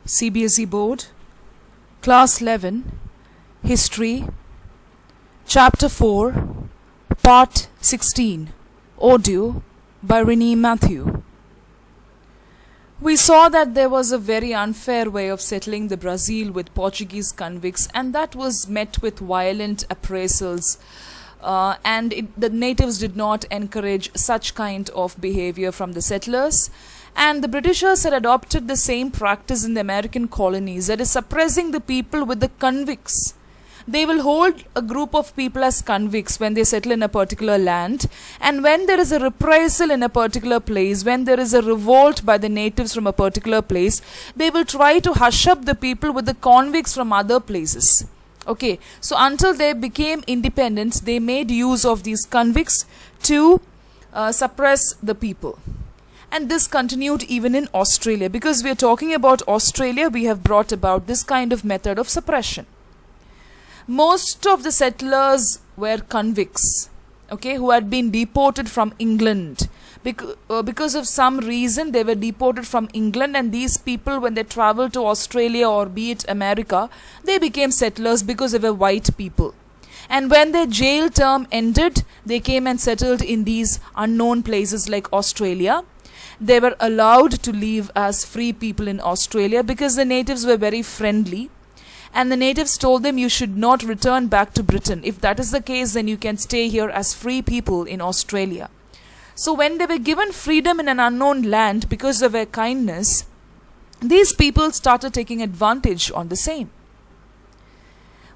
CBSE Board, Class 11, History, Chapter 4, Part 16, Audio by Renee Matthew. We saw that there was a very unfair way of settling the Brazil with Portuguese convicts, and that was met with violent appraisals. The natives did not encourage such kind of behavior from the settlers, and the Britishers had adopted the same practice in the American colonies, that is, suppressing the people with the convicts. They will hold a group of people as convicts when they settle in a particular land, and when there is a reprisal in a particular place, when there is a revolt by the natives from a particular place, they will try to hush up the people with the convicts from other places. Okay, so until they became independent, they made use of these convicts to suppress the people. And this continued even in Australia. Because we are talking about Australia, we have brought about this kind of method of suppression. Most of the settlers were convicts, okay, who had been deported from England. Because of some reason they were deported from England, and these people, when they traveled to Australia or be it America, they became settlers because they were white people. And when their jail term ended, they came and settled in these unknown places like Australia. They were allowed to live as free people in Australia because the natives were very friendly. And the natives told them, you should not return back to Britain. If that is the case, then you can stay here as free people in Australia. So when they were given freedom in an unknown land because of their kindness, these people started taking advantage on the same.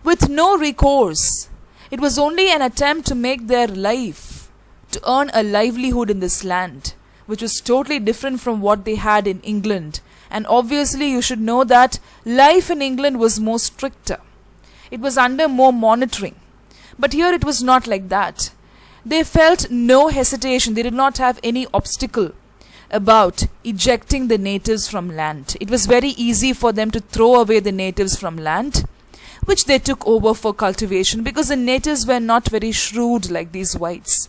With no recourse, it was only an attempt to make their life, to earn a livelihood in this land, which was totally different from what they had in England. And obviously you should know that life in England was more stricter. It was under more monitoring. But here it was not like that. They felt no hesitation. They did not have any obstacle about ejecting the natives from land. It was very easy for them to throw away the natives from land, which they took over for cultivation, because the natives were not very shrewd like these whites.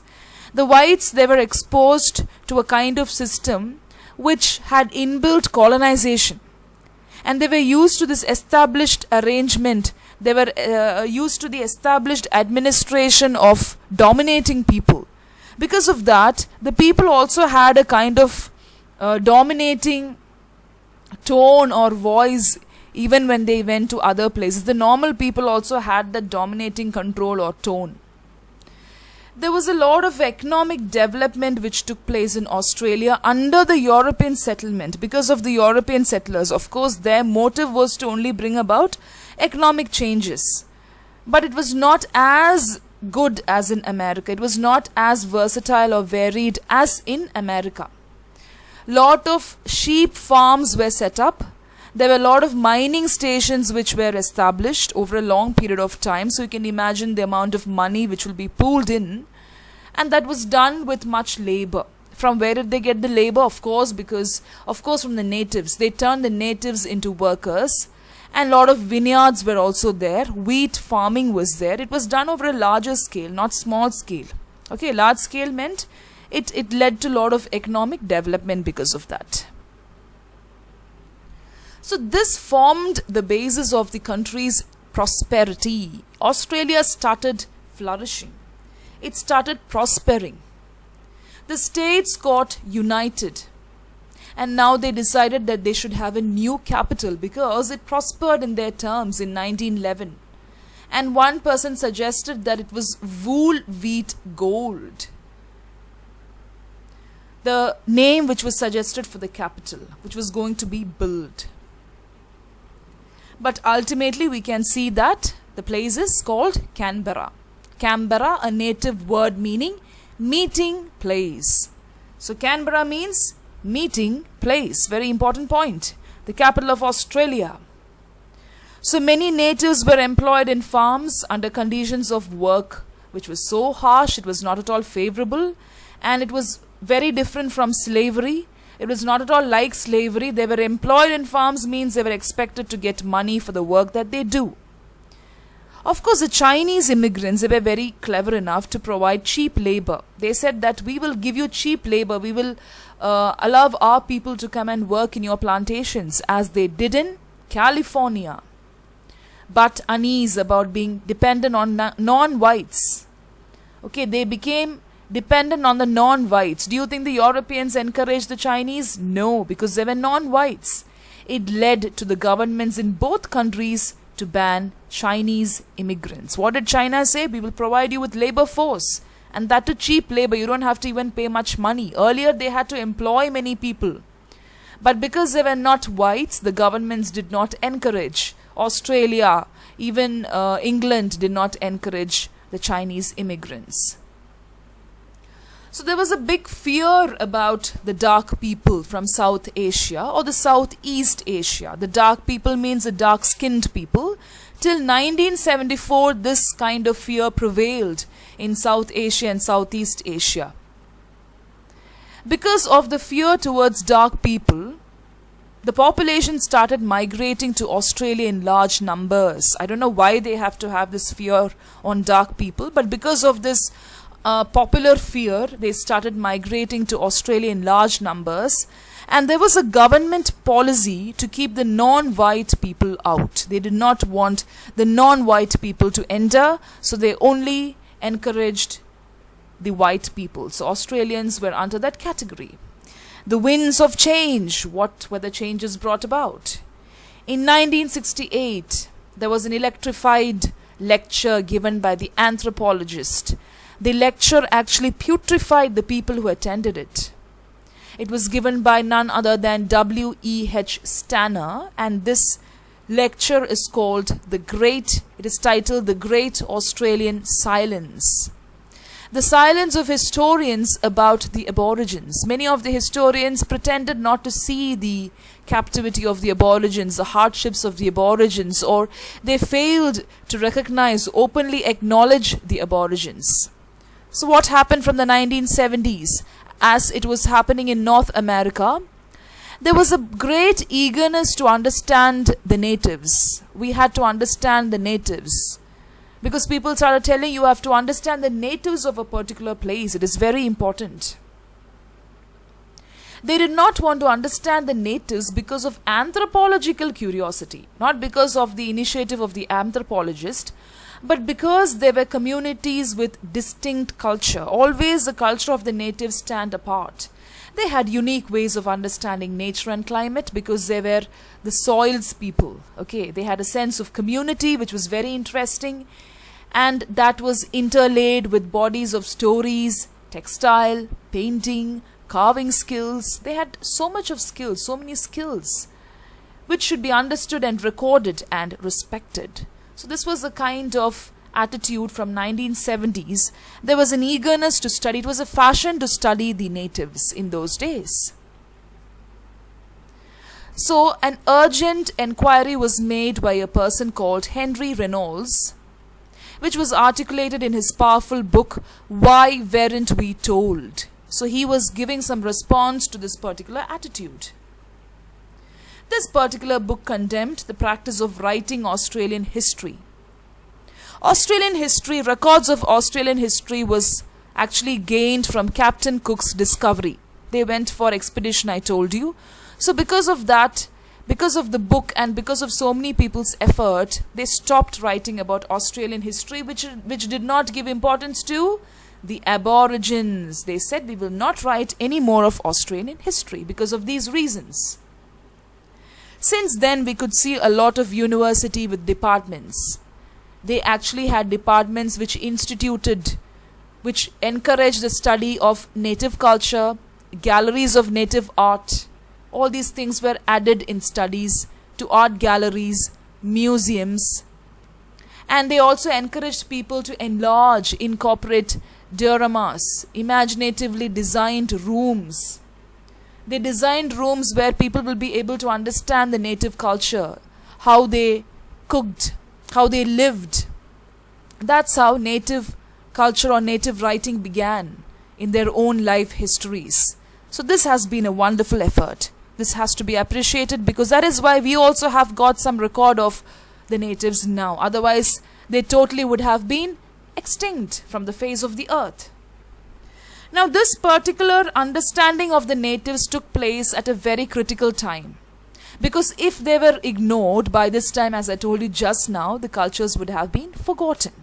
The whites, they were exposed to a kind of system which had inbuilt colonization, and they were used to this established arrangement. They were used to the established administration of dominating people. Because of that, the people also had a kind of dominating tone or voice even when they went to other places. The normal people also had that dominating control or tone. There was a lot of economic development which took place in Australia under the European settlement. Because of the European settlers, of course, their motive was to only bring about economic changes. But it was not as good as in America. It was not as versatile or varied as in America. Lot of sheep farms were set up. There were a lot of mining stations which were established over a long period of time. So you can imagine the amount of money which will be pooled in. And that was done with much labor. From where did they get the labor? Of course, from the natives. They turned the natives into workers. And a lot of vineyards were also there. Wheat farming was there. It was done over a larger scale, not small scale. Okay, large scale meant it led to a lot of economic development because of that. So this formed the basis of the country's prosperity. Australia started flourishing. It started prospering. The states got united. And now they decided that they should have a new capital because it prospered in their terms in 1911. And one person suggested that it was wool, wheat, gold, the name which was suggested for the capital, which was going to be built. But ultimately we can see that the place is called Canberra. Canberra, a native word meaning meeting place. So Canberra means meeting place. Very important point. The capital of Australia. So many natives were employed in farms under conditions of work which was so harsh, it was not at all favorable, and it was very different from slavery. It was not at all like slavery. They were employed in farms means they were expected to get money for the work that they do. Of course, the Chinese immigrants, they were very clever enough to provide cheap labor. They said that we will give you cheap labor. We will allow our people to come and work in your plantations, as they did in California, but unease about being dependent on non-whites. Okay, they became dependent on the non-whites. Do you think the Europeans encouraged the Chinese? No, because they were non-whites. It led to the governments in both countries to ban Chinese immigrants. What did China say? We will provide you with labor force, and that too cheap labor. You don't have to even pay much money. Earlier they had to employ many people. But because they were not whites, the governments did not encourage. Australia, even England did not encourage the Chinese immigrants. So there was a big fear about the dark people from South Asia or the Southeast Asia. The dark people means the dark-skinned people. Till 1974, this kind of fear prevailed in South Asia and Southeast Asia. Because of the fear towards dark people, the population started migrating to Australia in large numbers. I don't know why they have to have this fear on dark people, but because of this popular fear, they started migrating to Australia in large numbers. And there was a government policy to keep the non-white people out. They did not want the non-white people to enter, so they only encouraged the white people. So Australians were under that category. The winds of change. What were the changes brought about? In 1968, there was an electrified lecture given by the anthropologist. The lecture actually putrefied the people who attended it. It was given by none other than W.E.H. Stanner, and this lecture is called it is titled The Great Australian Silence. The silence of historians about the Aborigines. Many of the historians pretended not to see the captivity of the Aborigines, the hardships of the Aborigines, or they failed to recognize, openly acknowledge the Aborigines. So what happened from the 1970s? As it was happening in North America, there was a great eagerness to understand the natives. We had to understand the natives. Because people started telling you have to understand the natives of a particular place. It is very important. They did not want to understand the natives because of anthropological curiosity. Not because of the initiative of the anthropologist, but because they were communities with distinct culture. Always the culture of the natives stand apart. They had unique ways of understanding nature and climate because they were the soils people. Okay, they had a sense of community which was very interesting, and that was interlaid with bodies of stories, textile, painting, carving skills. They had so much of skills, so many skills, which should be understood and recorded and respected. So this was a kind of attitude from 1970s. There was an eagerness to study. It was a fashion to study the natives in those days. So an urgent enquiry was made by a person called Henry Reynolds, which was articulated in his powerful book, Why Weren't We Told? So he was giving some response to this particular attitude. This particular book condemned the practice of writing Australian history. Australian history, records of Australian history was actually gained from Captain Cook's discovery. They went for expedition, I told you. So because of that, because of the book and because of so many people's effort, they stopped writing about Australian history, which did not give importance to the Aborigines. They said we will not write any more of Australian history because of these reasons. Since then, we could see a lot of university with departments. They actually had departments which encouraged the study of native culture, galleries of native art. All these things were added in studies to art galleries, museums. And they also encouraged people to enlarge, incorporate dioramas, imaginatively designed rooms. They designed rooms where people will be able to understand the native culture, how they cooked, how they lived. That's how native culture or native writing began in their own life histories. So this has been a wonderful effort. This has to be appreciated because that is why we also have got some record of the natives now. Otherwise, they totally would have been extinct from the face of the earth. Now, this particular understanding of the natives took place at a very critical time Because if they were ignored by this time, as I told you just now, the cultures would have been forgotten.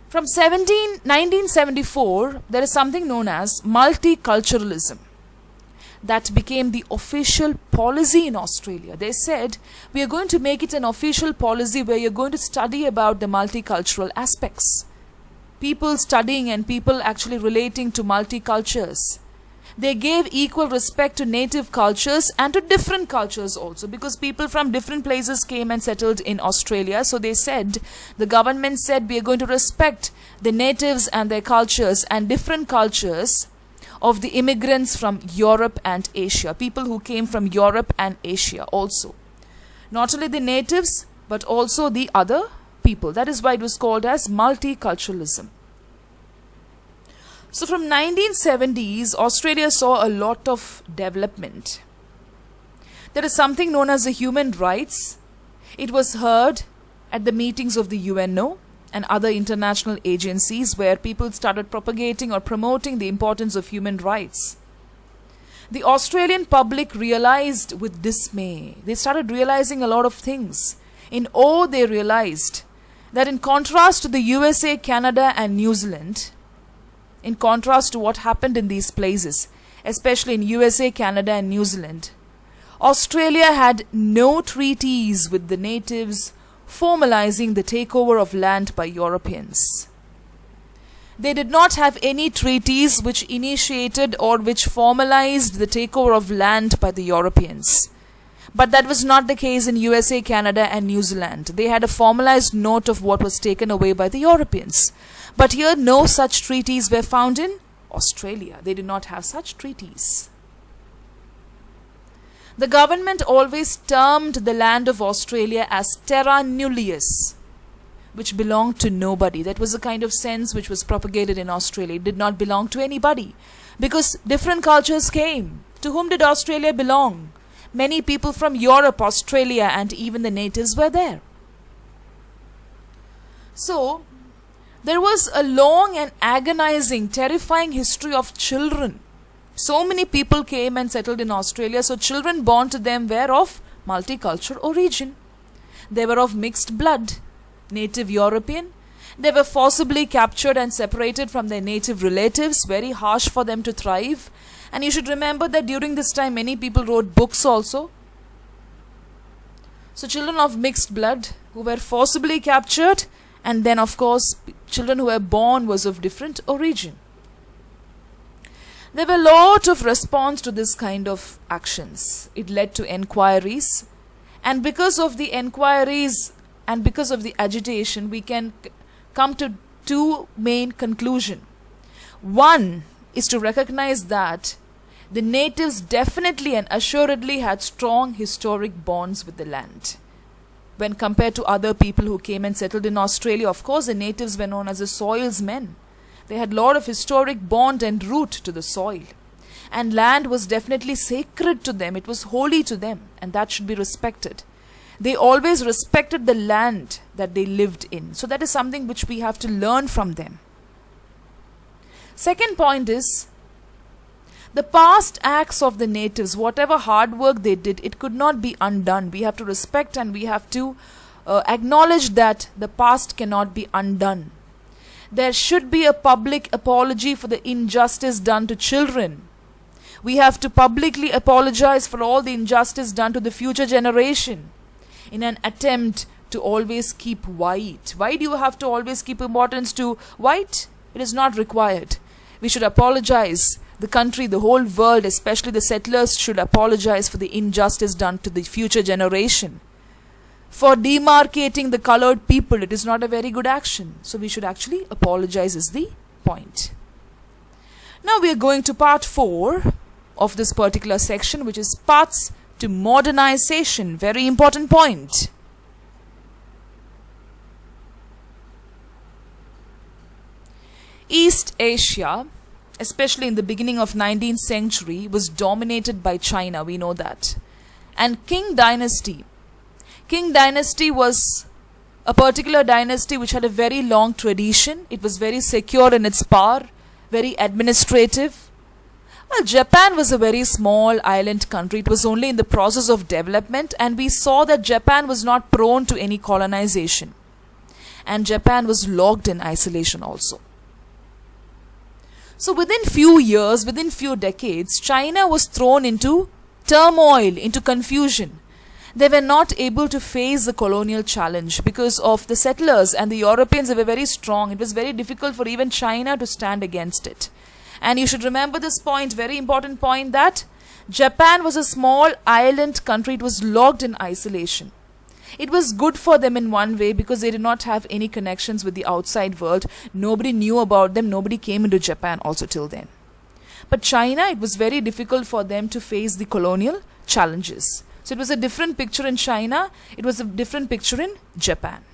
From 1974, there is something known as multiculturalism that became the official policy in Australia. They said, we are going to make it an official policy where you're going to study about the multicultural aspects. People studying and people actually relating to multicultures. They gave equal respect to native cultures and to different cultures also, because people from different places came and settled in Australia. So they said, the government said, we are going to respect the natives and their cultures and different cultures of the immigrants from Europe and Asia, people who came from Europe and Asia also. Not only the natives, but also the other people. That is why it was called as multiculturalism. So from 1970s, Australia saw a lot of development. There is something known as the human rights. It was heard at the meetings of the UNO and other international agencies where people started propagating or promoting the importance of human rights. The Australian public realized with dismay. They started realizing a lot of things. In awe, they realized that in contrast to the USA, Canada and New Zealand, in contrast to what happened in these places, especially in USA, Canada and New Zealand, Australia had no treaties with the natives formalizing the takeover of land by Europeans. They did not have any treaties which initiated or which formalized the takeover of land by the Europeans. But that was not the case in USA, Canada and New Zealand. They had a formalized note of what was taken away by the Europeans. But here no such treaties were found in Australia. They did not have such treaties. The government always termed the land of Australia as terra nullius, which belonged to nobody. That was the kind of sense which was propagated in Australia. It did not belong to anybody, because different cultures came. To whom did Australia belong? Many people from Europe, Australia, and even the natives were there. So, there was a long and agonizing, terrifying history of children. So many people came and settled in Australia, so children born to them were of multicultural origin. They were of mixed blood, native European. They were forcibly captured and separated from their native relatives, very harsh for them to thrive. And you should remember that during this time many people wrote books also. So children of mixed blood who were forcibly captured, and then of course children who were born was of different origin. There were a lot of response to this kind of actions. It led to enquiries, and because of the enquiries and because of the agitation, we can come to two main conclusions. One is to recognize that the natives definitely and assuredly had strong historic bonds with the land. When compared to other people who came and settled in Australia, of course the natives were known as the soil's men. They had a lot of historic bond and root to the soil. And land was definitely sacred to them. It was holy to them, and that should be respected. They always respected the land that they lived in. So that is something which we have to learn from them. Second point is, the past acts of the natives, whatever hard work they did, it could not be undone. We have to respect and we have to acknowledge that the past cannot be undone. There should be a public apology for the injustice done to children. We have to publicly apologize for all the injustice done to the future generation in an attempt to always keep white. Why do you have to always keep importance to white? It is not required. We should apologize. The country, the whole world, especially the settlers, should apologize for the injustice done to the future generation. For demarcating the colored people, it is not a very good action. So we should actually apologize is the point. Now we are going to part 4 of this particular section, which is paths to modernization. Very important point. East Asia, especially in the beginning of 19th century, was dominated by China. We know that. And Qing dynasty was a particular dynasty which had a very long tradition. It was very secure in its power, very administrative. Well, Japan was a very small island country. It was only in the process of development, and we saw that Japan was not prone to any colonization. And Japan was locked in isolation also. So within few years, within few decades, China was thrown into turmoil, into confusion. They were not able to face the colonial challenge because of the settlers and the Europeans. They were very strong. It was very difficult for even China to stand against it. And you should remember this point, very important point, that Japan was a small island country. It was locked in isolation. It was good for them in one way because they did not have any connections with the outside world. Nobody knew about them. Nobody came into Japan also till then. But China, it was very difficult for them to face the colonial challenges. So it was a different picture in China. It was a different picture in Japan.